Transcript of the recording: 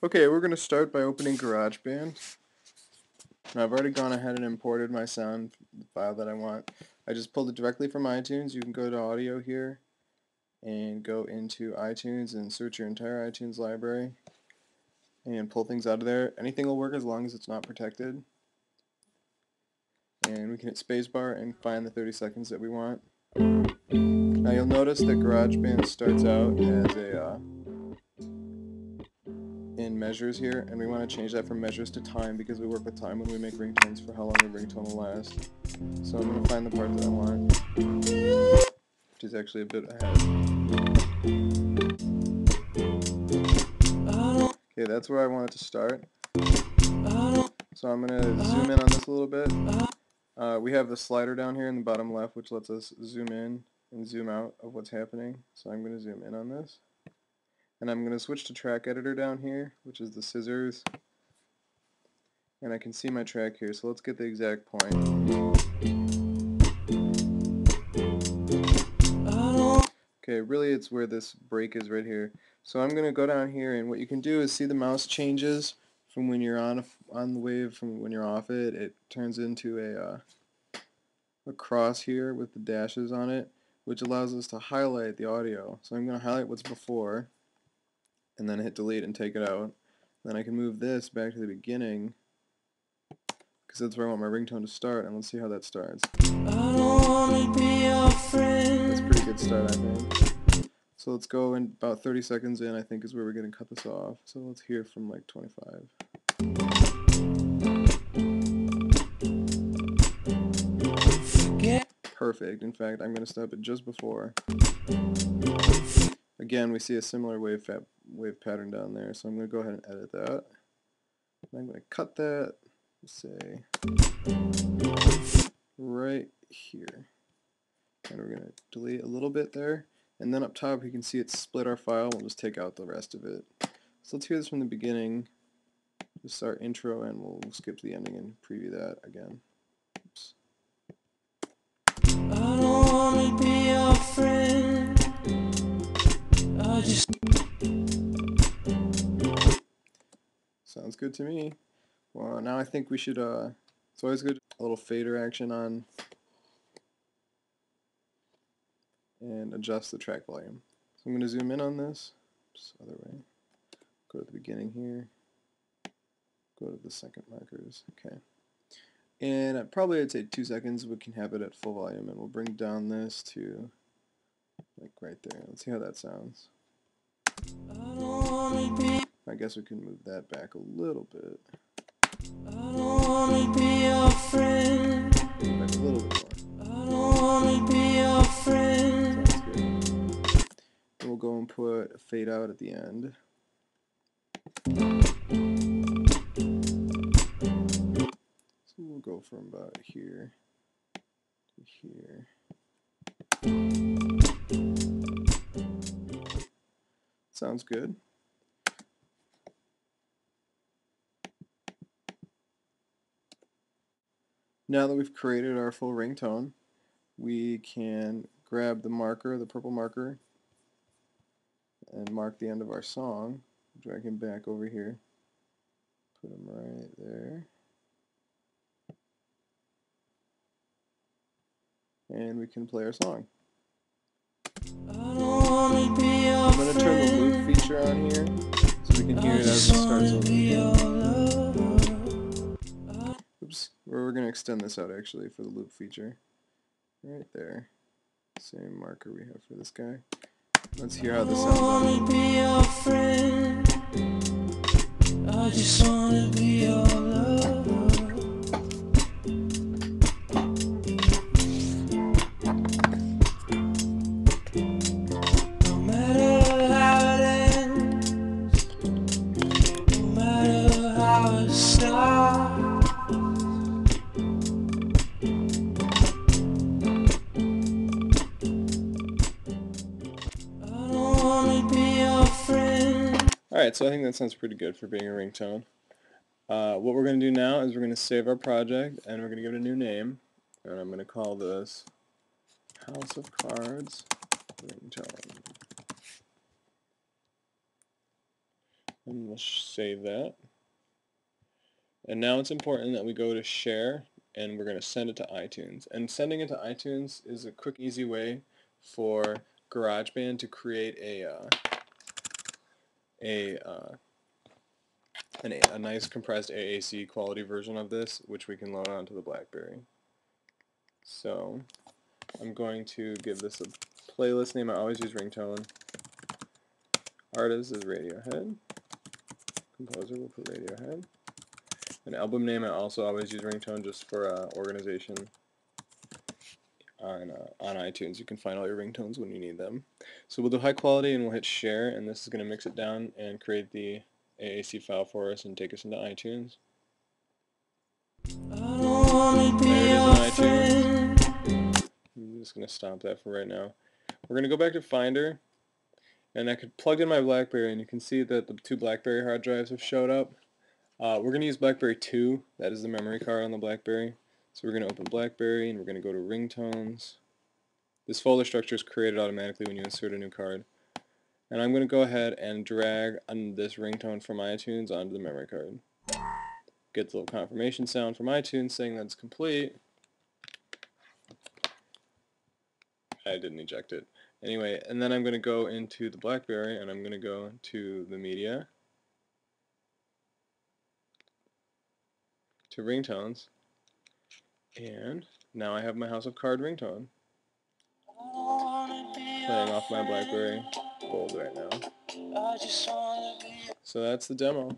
Okay, we're going to start by opening GarageBand. Now, I've already gone ahead and imported my sound file that I want. I just pulled it directly from iTunes. You can go to audio here and go into iTunes and search your entire iTunes library and pull things out of there. Anything will work as long as it's not protected. And we can hit spacebar and find the 30 seconds that we want. Now you'll notice that GarageBand starts out as a in measures here, and we want to change that from measures to time because we work with time when we make ringtones for how long a ringtone will last. So I'm going to find the part that I want, which is actually a bit ahead. Okay, that's where I want it to start. So I'm going to zoom in on this a little bit. We have the slider down here in the bottom left, which lets us zoom in and zoom out of what's happening. So I'm going to zoom in on this. And I'm going to switch to track editor down here, which is the scissors. And I can see my track here, so let's get the exact point. Okay, really it's where this break is right here. So I'm going to go down here, and what you can do is see the mouse changes from when you're on the wave, from when you're off it. It turns into a cross here with the dashes on it, which allows us to highlight the audio. So I'm going to highlight what's before, and then hit delete and take it out. Then I can move this back to the beginning, because that's where I want my ringtone to start, and let's see how that starts. That's a pretty good start, I think. So let's go in about 30 seconds in, I think is where we're going to cut this off. So let's hear from like 25. Perfect. In fact, I'm going to stop it just before. Again, we see a similar wave pattern down there, so I'm going to go ahead and edit that. And I'm going to cut that, say, right here. And we're going to delete a little bit there. And then up top, you can see it's split our file. We'll just take out the rest of it. So let's hear this from the beginning. Just our intro, and we'll skip to the ending and preview that again. Oops. I don't wanna be your friend. Sounds good to me. Well, now I think we should, it's always good, a little fader action on, and adjust the track volume. So I'm going to zoom in on this, just other way. Go to the beginning here. Go to the second markers. Okay. And probably I'd say 2 seconds. We can have it at full volume, and we'll bring down this to like right there. Let's see how that sounds. I guess we can move that back a little bit. I don't wanna be your friend. Back a little bit more. I don't wanna be your friend. Sounds good. And we'll go and put a fade out at the end. So we'll go from about here to here. Sounds good. Now that we've created our full ringtone, we can grab the marker, the purple marker, and mark the end of our song. Drag him back over here. Put him right there. And we can play our song. I'm going to turn the loop feature on here so we can hear it as it starts over. Oops, we're going to extend this out actually for the loop feature. Right there. Same marker we have for this guy. Let's hear how this sounds on it. I just wanna be your lover. No matter how it ends, no matter how it starts. Alright, so I think that sounds pretty good for being a ringtone. What we're going to do now is we're going to save our project, and we're going to give it a new name. And I'm going to call this House of Cards Ringtone. And we'll save that. And now it's important that we go to share, and we're going to send it to iTunes. And sending it to iTunes is a quick, easy way for GarageBand to create a nice compressed AAC quality version of this, which we can load onto the Blackberry. So I'm going to give this a playlist name. I always use Ringtone. Artist is Radiohead. Composer will put Radiohead. An album name I also always use Ringtone just for organization. On iTunes, you can find all your ringtones when you need them. So we'll do high quality and we'll hit share, and this is going to mix it down and create the AAC file for us and take us into iTunes. I'm just going to stop that for right now. We're going to go back to Finder, and I could plug in my Blackberry, and you can see that the 2 Blackberry hard drives have showed up. We're going to use Blackberry 2, that is the memory card on the Blackberry. So we're going to open Blackberry, and we're going to go to Ringtones. This folder structure is created automatically when you insert a new card. And I'm going to go ahead and drag on this ringtone from iTunes onto the memory card. Get the little confirmation sound from iTunes saying that it's complete. I didn't eject it. Anyway, and then I'm going to go into the Blackberry, and I'm going to go to the media, to ringtones, and now I have my House of Card ringtone playing off my Blackberry Gold right now. So that's the demo.